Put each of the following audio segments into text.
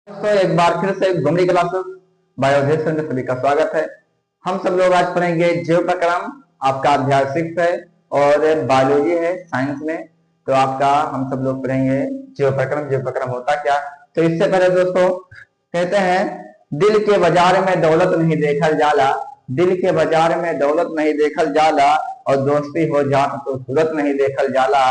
दोस्तों एक बार फिर से घुमरी क्लासेस बायोलॉजी में सभी का स्वागत है। हम सब लोग आज पढ़ेंगे जीव प्रक्रम। आपका अध्याय 6 है और बायोलॉजी है साइंस में। तो आपका हम सब लोग पढ़ेंगे जीव प्रक्रम। जीव प्रक्रम होता क्या। तो इससे पहले दोस्तों कहते हैं, दिल के बाजार में दौलत नहीं देखल जाला, दिल के बाजार में दौलत नहीं देखल जाला, और दोस्ती हो जात तो सूरत नहीं देखल जाला।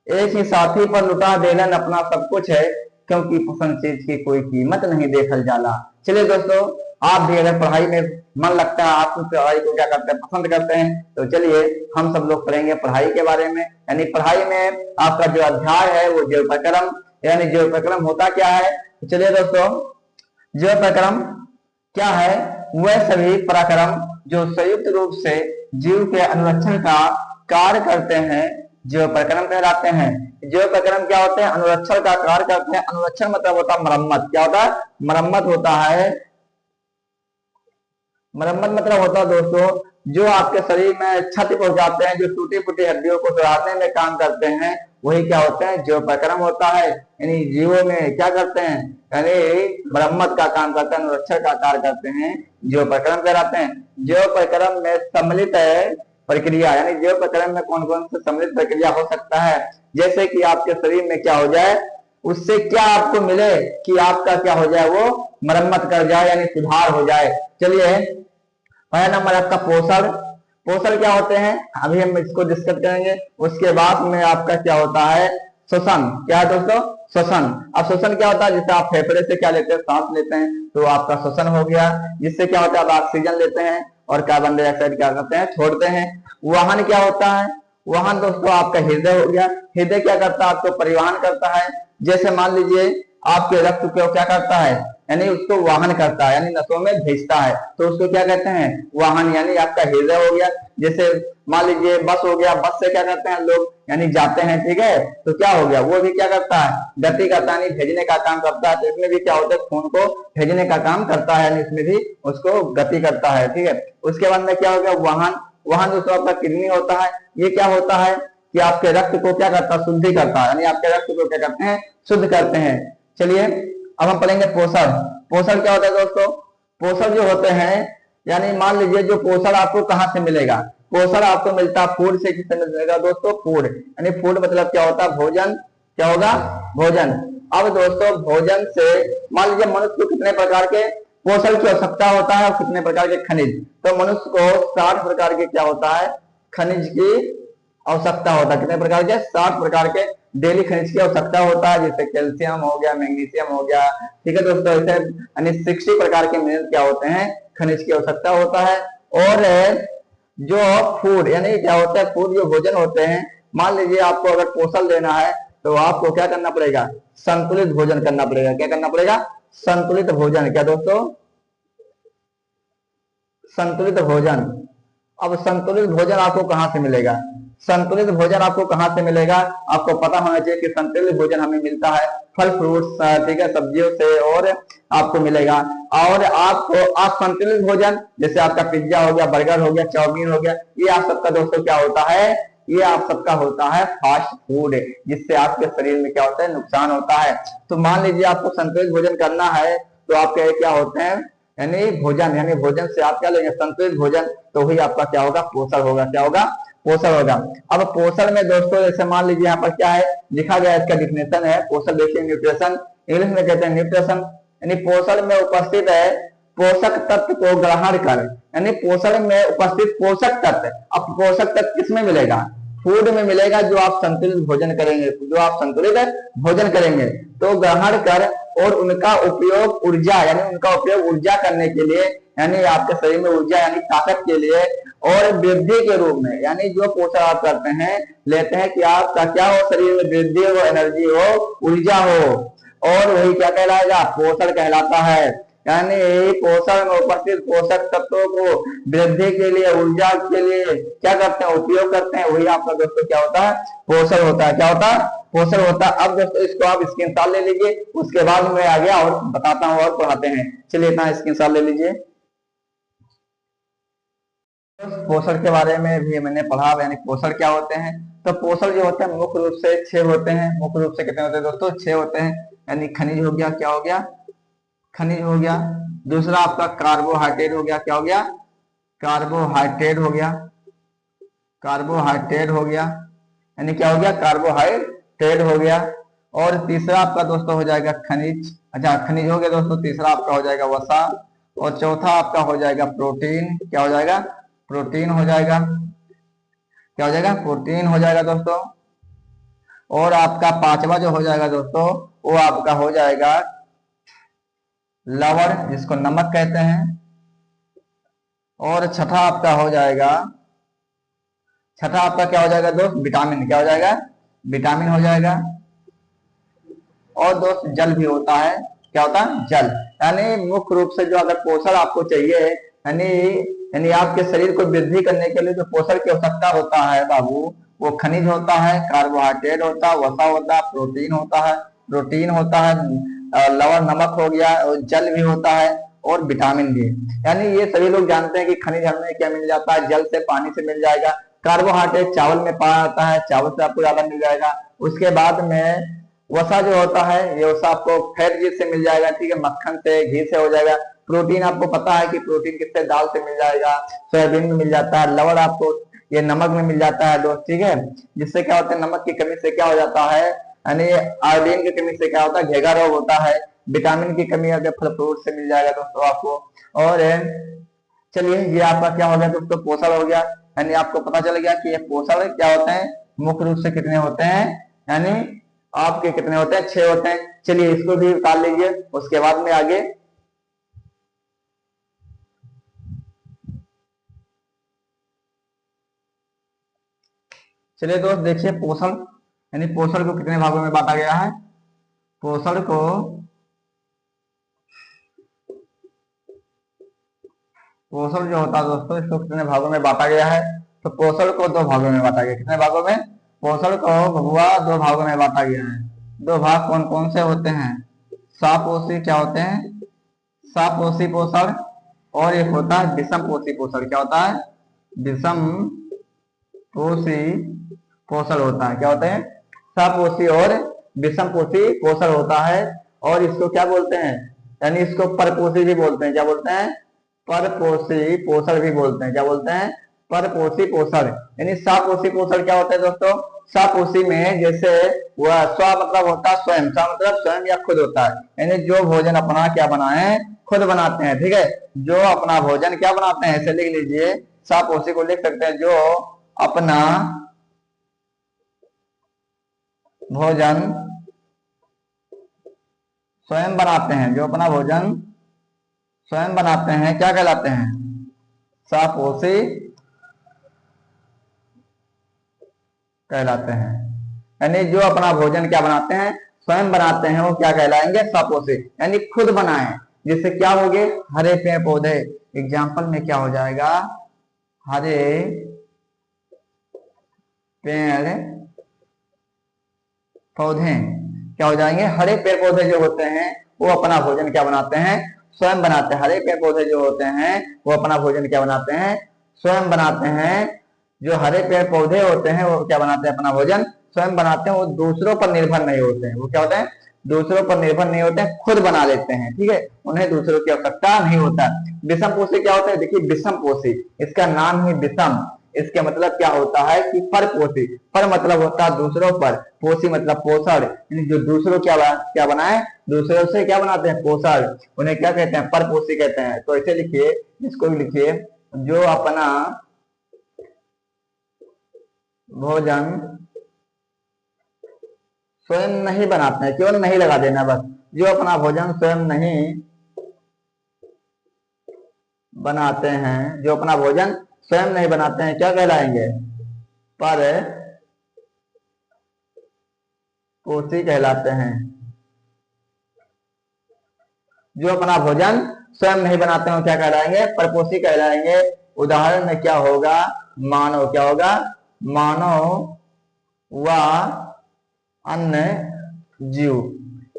एक ही साथी पर लुटा देलन अपना सब कुछ है, क्योंकि पसंद चीज की कोई कीमत नहीं देखल जाला। चलिए दोस्तों, आप भी अगर पढ़ाई में मन लगता है, आप पढ़ाई को क्या करते हैं, पसंद करते हैं, तो चलिए हम सब लोग पढ़ेंगे पढ़ाई के बारे में। यानी पढ़ाई में आपका जो अध्याय है वो जीव प्रक्रम, यानी जीव प्रक्रम होता क्या है। तो चलिए दोस्तों, जीव प्रक्रम क्या है। वह सभी पराक्रम जो संयुक्त रूप से जीव के अनुरक्षण का कार्य करते हैं जीव प्रक्रम कहलाते हैं। जीव प्रक्रम क्या होते हैं, अनुरक्षण का कार्य करते हैं। अनुरक्षण मतलब होता है मरम्मत। क्या होता है, मरम्मत होता है। मरम्मत मतलब होता है दोस्तों, जो आपके शरीर में क्षति पहुंचाते हैं, जो टूटी फूटी हड्डियों को सुधारने में काम करते हैं, वही क्या होते हैं, जीव प्रक्रम होता है। यानी जीवों में क्या करते हैं, यानी मरम्मत का काम करते हैं, अनुरक्षण का कार्य करते हैं, जीव प्रक्रम कहलाते हैं। जीव प्रक्रम में सम्मिलित है प्रक्रिया, यानी जीव प्रक्रम में कौन कौन से सम्मिलित प्रक्रिया हो सकता है। जैसे कि आपके शरीर में क्या हो जाए, उससे क्या आपको मिले कि आपका क्या हो जाए, वो मरम्मत कर जाए, यानी सुधार हो जाए। चलिए, पहला नंबर आपका पोषण। पोषण क्या होते हैं, अभी हम इसको डिस्कस करेंगे। उसके बाद में आपका क्या होता है, श्वसन। क्या है दोस्तों, श्वसन। अब श्वसन क्या होता है, जैसे आप फेफड़े से क्या लेते हैं, सांस लेते हैं, तो आपका श्वसन हो गया। जिससे क्या होता है, आप ऑक्सीजन लेते हैं और कार्बन डाइऑक्साइड क्या करते हैं, छोड़ते हैं। वाहन क्या होता है, वाहन दोस्तों आपका हृदय हो गया। हृदय क्या करता है, आपको परिवहन करता है। जैसे मान लीजिए आपके रक्त को क्या करता है, यानी उसको वाहन करता है, यानी नसों में भेजता है, तो उसको क्या कहते हैं, वाहन। यानी आपका हृदय हो गया। जैसे मान लीजिए बस हो गया, बस से क्या करते हैं लोग, यानी जाते हैं, ठीक है, तो क्या हो गया, वो भी क्या करता है, गति करता है, यानी भेजने का काम करता है। तो इसमें भी क्या होता है, खून को भेजने का काम करता है, यानी इसमें भी उसको गति करता है, ठीक है। उसके बाद में क्या हो गया, वाहन। वाहन दोस्तों आपका किडनी होता है। ये क्या होता है कि आपके रक्त को क्या करता है, शुद्धि करता है, यानी आपके रक्त को क्या करते हैं, शुद्ध करते हैं। चलिए, अब हम पढ़ेंगे पोषण। पोषण क्या होता है दोस्तों, पोषण जो होते हैं, यानी मान लीजिए जो पोषण आपको कहाँ से मिलेगा, पोषण आपको मिलता है फूड से। किससे मिलेगा दोस्तों, फूड। यानी फूड मतलब क्या होता है, भोजन। क्या होगा, भोजन। अब दोस्तों भोजन से मान लीजिए मनुष्य को कितने प्रकार के पोषण की आवश्यकता होता है और कितने प्रकार के खनिज। तो मनुष्य को 60 प्रकार के क्या होता है, खनिज की आवश्यकता होता है। कितने प्रकार के, 60 प्रकार के डेली खनिज की आवश्यकता होता है। जैसे कैल्शियम हो गया, मैग्नीशियम हो गया, ठीक है दोस्तों। ऐसे यानी 60 प्रकार के मिनरल क्या होते हैं, खनिज की आवश्यकता होता है। और जो फूड यानी क्या होता है, फूड जो भोजन होते हैं, मान लीजिए आपको अगर पोषण लेना है तो आपको क्या करना पड़ेगा, संतुलित भोजन करना पड़ेगा। क्या करना पड़ेगा, संतुलित भोजन। क्या दोस्तों, संतुलित भोजन। अब संतुलित भोजन आपको कहां से मिलेगा, संतुलित भोजन आपको कहां से मिलेगा, आपको पता होना चाहिए कि संतुलित भोजन हमें मिलता है फल फ्रूट्स, ठीक है, सब्जियों से, और आपको मिलेगा। और आपको असंतुलित भोजन जैसे आपका पिज्जा हो गया, बर्गर हो गया, चाउमीन हो गया, ये आप सबका दोस्तों क्या होता है, ये आप सबका होता है फास्ट फूड, जिससे आपके शरीर में क्या होता है, नुकसान होता है। तो मान लीजिए आपको संतुलित भोजन करना है, तो आपके क्या होते हैं, यानी भोजन, यानी भोजन से आप क्या लेंगे, संतुलित भोजन। तो वही आपका क्या होगा, पोषण होगा। क्या होगा, पोषण होगा। अब पोषण में दोस्तों जैसे मान लीजिए यहाँ पर क्या है लिखा गया, इसका डिफिनेशन है पोषण। देखिए, न्यूट्रिशन, इंग्लिश में कहते हैं न्यूट्रिशन। यानी पोषण में उपस्थित है पोषक तत्व को ग्रहण कर, यानी पोषण में उपस्थित पोषक तत्व। अब पोषक तत्व किसमें मिलेगा, फूड में मिलेगा, जो आप संतुलित भोजन करेंगे, जो आप संतुलित भोजन करेंगे तो ग्रहण कर, और उनका उपयोग ऊर्जा, यानी उनका उपयोग ऊर्जा करने के लिए, यानी आपके शरीर में ऊर्जा यानी ताकत के लिए, और वृद्धि के रूप में, यानी जो पोषण आप करते हैं, लेते हैं कि आपका क्या हो, शरीर में वृद्धि हो, एनर्जी हो, ऊर्जा हो, और वही क्या कहलाएगा, पोषण कहलाता है। यानी पोषण में उपस्थित पोषक तत्वों को वृद्धि के लिए, ऊर्जा के लिए क्या करते हैं, उपयोग करते हैं, वही आपका दोस्तों क्या होता है, पोषण होता है। क्या होता है, पोषण होता है। अब दोस्तों इसको आप स्क्रीनशॉट ले लीजिए, उसके बाद मैं आगे और बताता हूँ और पढ़ाते हैं। चलिए इतना स्क्रीनशॉट ले लीजिए। पोषण के बारे में भी मैंने पढ़ा, यानी पोषण क्या होते हैं। तो पोषण जो होते हैं मुख्य रूप से 6 होते हैं। मुख्य रूप से कितने होते हैं दोस्तों, 6 होते हैं। यानी खनिज हो गया, क्या हो गया, खनिज हो गया। दूसरा आपका कार्बोहाइड्रेट हो गया, क्या हो गया, कार्बोहाइड्रेट हो गया, कार्बोहाइड्रेट हो गया, यानी क्या हो गया, कार्बोहाइड्रेट हो गया। और तीसरा आपका दोस्तों हो जाएगा खनिज, अच्छा खनिज हो गया दोस्तों। तीसरा आपका हो जाएगा वसा, और चौथा आपका हो जाएगा प्रोटीन, क्या हो जाएगा, प्रोटीन हो जाएगा, क्या हो जाएगा, प्रोटीन हो जाएगा दोस्तों। और आपका पांचवा जो हो जाएगा दोस्तों, वो आपका हो जाएगा लवण, जिसको नमक कहते हैं। और छठा आपका हो जाएगा, छठा आपका क्या हो जाएगा दोस्त, विटामिन, क्या हो जाएगा, विटामिन हो जाएगा। और दोस्त जल भी होता है, क्या होता है, जल। यानी मुख्य रूप से जो अगर पोषण आपको चाहिए, यानी यानी आपके शरीर को वृद्धि करने के लिए जो पोषण की आवश्यकता होता है बाबू, वो खनिज होता है, कार्बोहाइड्रेट होता है, वसा होता है, प्रोटीन होता है, लवण नमक हो गया, और जल भी होता है, और विटामिन भी। यानी ये सभी लोग जानते हैं कि खनिज हमें क्या मिल जाता है, जल से, पानी से मिल जाएगा। कार्बोहाइड्रेट चावल में पाया जाता है, चावल से आपको ज्यादा मिल जाएगा। उसके बाद में वसा जो होता है, ये वसा आपको फैट चीज से मिल जाएगा, ठीक है, मक्खन से, घी से हो जाएगा। प्रोटीन आपको पता है कि प्रोटीन किससे, दाल से मिल जाएगा, सोयाबीन में मिल जाता है। लवण आपको ये नमक में मिल जाता है दोस्त, ठीक है। जिससे क्या होता है, नमक की कमी से क्या हो जाता है, यानी आयोडीन की कमी से क्या होता है, घेगा रोग होता है। विटामिन की कमी अगर फल फ्रूट से मिल जाएगा दोस्तों आपको। और चलिए, ये आपका क्या हो गया दोस्तों, पोषण हो गया। यानी आपको पता चल गया कि ये पोषण क्या होते हैं, मुख्य रूप से कितने होते हैं, यानी आपके कितने होते हैं, 6 होते हैं। चलिए इसको भी उतार लीजिए, उसके बाद में आगे चलिए दोस्त देखिए, पोषण यानी पोषण को कितने भागों में बांटा गया है। पोषण को पोषण जो होता है दोस्तों, इसको कितने भागों में बांटा गया है। तो पोषण को 2 भागों में बांटा गया। कितने भागों में, पोषण को भगुआ 2 भागों में बांटा गया है। 2 भाग कौन कौन से होते हैं, सापोषी क्या होते हैं, सापोषी पोषण, और एक होता है विषम पोषी पोषण। क्या होता है, विषम पोषी पोषण होता है। क्या होते हैं, सपोषी और विषम पोषी पोषण होता है। और इसको क्या बोलते हैं, यानी इसको परपोषी भी बोलते हैं। क्या बोलते हैं, परपोषी पोषण भी बोलते हैं। क्या बोलते हैं, परपोषी पोषण। यानी सपोषी पोषण क्या होता है दोस्तों, सपोषी में जैसे वह स्व मतलब होता है स्वयं, स मतलब स्वयं या खुद होता है। यानी जो भोजन अपना क्या बनाए, खुद बनाते हैं, ठीक है। जो अपना भोजन क्या बनाते हैं, ऐसे लिख लीजिए, सपोषी को लिख सकते हैं, जो अपना भोजन स्वयं बनाते हैं, जो अपना भोजन स्वयं बनाते हैं, क्या कहलाते हैं, सपोषी कहलाते हैं। यानी जो अपना भोजन क्या बनाते हैं, स्वयं बनाते हैं, वो क्या कहलाएंगे, सपोषी, यानी खुद बनाए। जिससे क्या हो गए, हरे पेड़ पौधे। एग्जाम्पल में क्या हो जाएगा, हरे पेड़ पौधे क्या हो जाएंगे, हरे पेड़ पौधे जो होते हैं वो अपना भोजन क्या बनाते हैं, स्वयं बनाते हैं। हरे पेड़ पौधे जो होते हैं वो अपना भोजन क्या बनाते हैं, स्वयं बनाते हैं। जो हरे पेड़ पौधे होते हैं वो क्या बनाते हैं, अपना भोजन स्वयं बनाते हैं। वो दूसरों पर निर्भर नहीं होते हैं। वो क्या होते हैं, दूसरों पर निर्भर नहीं होते हैं, खुद बना लेते हैं, ठीक है। उन्हें दूसरों की आवश्यकता नहीं होता। विषम पोषी क्या होता है, देखिए विषम पोषी, इसका नाम ही विषम। इसके मतलब क्या होता है कि परपोषी। पर मतलब होता है दूसरों पर, पोषी मतलब पोषण, जो दूसरों क्या बनाए, दूसरों से क्या बनाते हैं, पोषण, उन्हें क्या कहते हैं, परपोषी कहते हैं। तो ऐसे लिखिए, इसको भी लिखिए, जो अपना भोजन स्वयं नहीं बनाते हैं, केवल नहीं लगा देना बस, जो अपना भोजन स्वयं नहीं बनाते हैं, जो अपना भोजन स्वयं नहीं बनाते हैं, क्या कहलाएंगे, पर पोषी कहलाते हैं। जो अपना भोजन स्वयं नहीं बनाते हैं क्या कहलाएंगे, परपोषी कहलाएंगे। उदाहरण में क्या होगा, मानव, क्या होगा, मानव व अन्य जीव।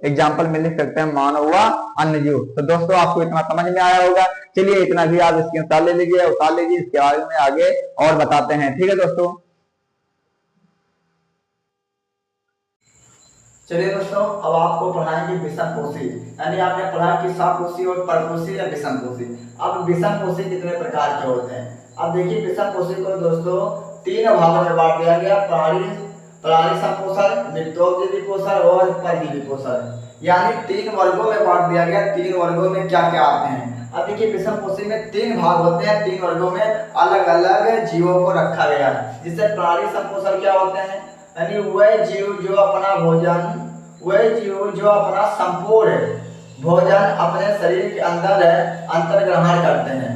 एग्जाम्पल में लिख सकते हैं मानव व अन्य जीव। तो दोस्तों आपको इतना समझ में आया होगा। चलिए इतना भी आप इसके उतार ले लीजिए, उतार लीजिए, इसके बारे में आगे और बताते हैं, ठीक है दोस्तों। चलिए दोस्तों, अब आपको पढ़ाएंगे विषम कोशी। यानी आपने पढ़ा कि सकोशी और परकोशी या विषम कोशी। अब विषम कोशी कितने प्रकार के होते हैं। अब देखिए, विषम कोशी को दोस्तों तीन भागों में बांट दिया गया, प्राणी संपोषण, मित्रोपजीवी पोषण और परजीवी पोषण। यानी तीन वर्गों में बांट दिया गया। तीन वर्गों में क्या क्या आते हैं। अब देखिए, विषम कोशी में तीन भाग होते हैं, तीन वर्गों में अलग अलग जीवों को रखा गया है। जिससे प्राणी संपोषण क्या होते हैं, यानी वह जीव जो अपना भोजन, वह जीव जो अपना संपूर्ण भोजन अपने शरीर के अंदर अंतर ग्रहण करते हैं।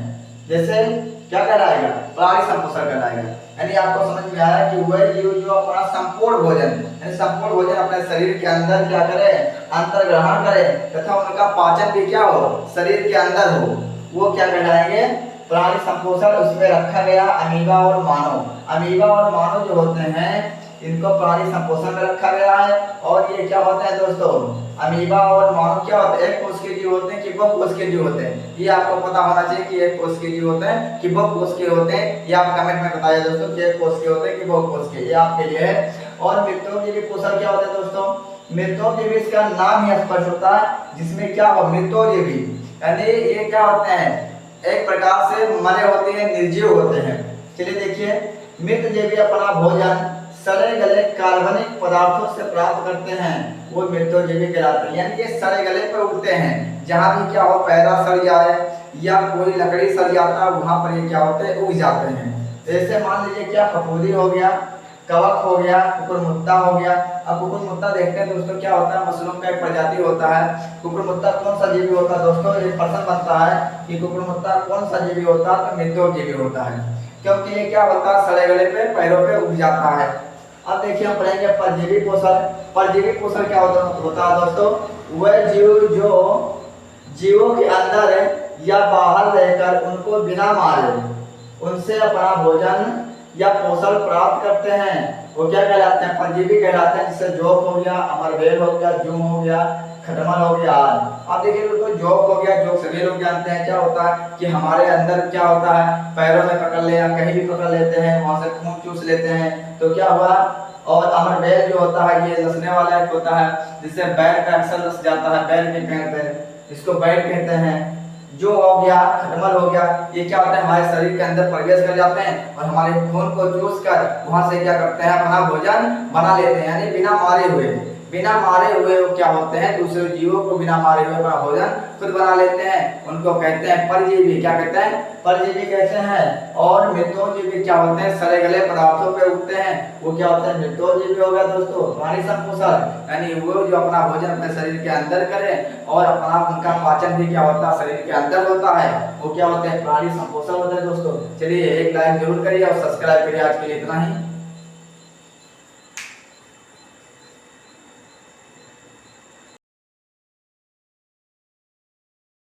जैसे क्या कहलाएगा, प्राणी संपोषण कहलाएगा। यानी आपको समझ में आया कि वह जीव जो अपना संपूर्ण भोजन, यानी संपूर्ण भोजन अपने शरीर के अंदर क्या करे, अंतर ग्रहण करे, तथा उनका पाचन भी क्या हो, शरीर के अंदर हो, वो क्या कहलाएंगे, प्राणी संपोषण। उसमें रखा गया अमीबा और मानव। अमीबा और मानव जो होते हैं, इनको प्राणी संपोषण में रखा गया है। और ये क्या होते हैं दोस्तों, अमीबा और मानव क्या होते हैं, एक कोष के जीव होते हैं कि बहु कोष के जीव होते हैं। ये आपको पता होना चाहिए कि एक कोष के जीव होते हैं कि बहु कोष के होते हैं। ये आप कमेंट में बताइए दोस्तों कि एक कोष के होते हैं कि बहु कोष के, ये आपके लिए है। और मित्रोपजीवी पोषण क्या होते हैं दोस्तों, मित्रोपजीवी इसका नाम ही स्पष्ट होता है, जिसमें क्या हो, मित्रोपजीवी यानी ये क्या होते हैं, एक प्रकार से मरे होते हैं, निर्जीव होते हैं। चलिए देखिए, मित्रजीवी अपना भोजन सड़े गले कार्बनिक पदार्थों से प्राप्त करते हैं, वो मित्रजीवी कहलाते हैं। यानी ये सड़े गले पर उगते हैं, जहाँ भी क्या हो, पैरा सड़ जाए या कोई लकड़ी सड़ जाता है, वहां पर ये क्या होते हैं, उग जाते हैं। जैसे मान लीजिए क्या, फफूंदी हो गया, कवक हो गया, कुकुरमुत्ता हो गया। अब कुकुरमुत्ता देखते हैं दोस्तों, क्या होता है, मशरूम का एक प्रजाति होता है। कुकुरमुत्ता कौन सा जीवी होता है दोस्तों, एक प्रश्न बनता है कि कुकुरमुत्ता कौन सा जीवी होता है, तो मित्रजीवी होता है, क्योंकि ये क्या होता है, सड़े गले पे पैरों पे उग जाता है। अब देखिए, हम पढ़ेंगे परजीवी पोषण। परजीवी पोषण क्या होता है दोस्तों, वह जीव जो जीवों के अंदर या बाहर रहकर उनको बिना मारे उनसे अपना भोजन या पोषण प्राप्त करते हैं, वो क्या कहलाते हैं, परजीवी कहलाते हैं। जैसे जोंक हो गया, अमरबेल हो गया, जूम हो गया, खटमल हो गया। अब देखिए दोस्तों, जोंक हो गया, जोंक सभी लोग जानते हैं क्या होता है कि हमारे अंदर क्या होता है, पैरों में पकड़ ले या कहीं भी पकड़ लेते हैं, वहां से खून चूस लेते हैं, तो क्या हुआ। और अमरबेल जो होता है, ये लसने वाला एक होता है, जिससे बैल का अक्सर लस जाता है, बैल के पेड़ पे, इसको बैल कहते हैं। जो हो गया, खटमल हो गया, ये क्या होता है, हमारे शरीर के अंदर प्रवेश कर जाते हैं और हमारे खून को चूस कर वहां से क्या करते हैं, अपना भोजन बना लेते हैं। यानी बिना मारे हुए वो क्या होते हैं, दूसरे जीवों को बिना मारे हुए अपना भोजन खुद बना लेते हैं। उनको कहते हैं परजीवी। क्या कहते हैं, परजीवी कहते हैं। और मित्रजीवी क्या होते हैं, सड़े गले पदार्थों पे उगते हैं, वो क्या होते हैं, मित्रजीवी हो गया दोस्तों। प्राणी संपोषण यानी वो जो अपना भोजन अपने शरीर के अंदर करें और अपना उनका पाचन भी क्या होता है, शरीर के अंदर होता है, वो क्या होते हैं, प्राणी संपोषण होते हैं दोस्तों। चलिए एक लाइक जरूर करिए और सब्सक्राइब करिए। आज के लिए इतना ही।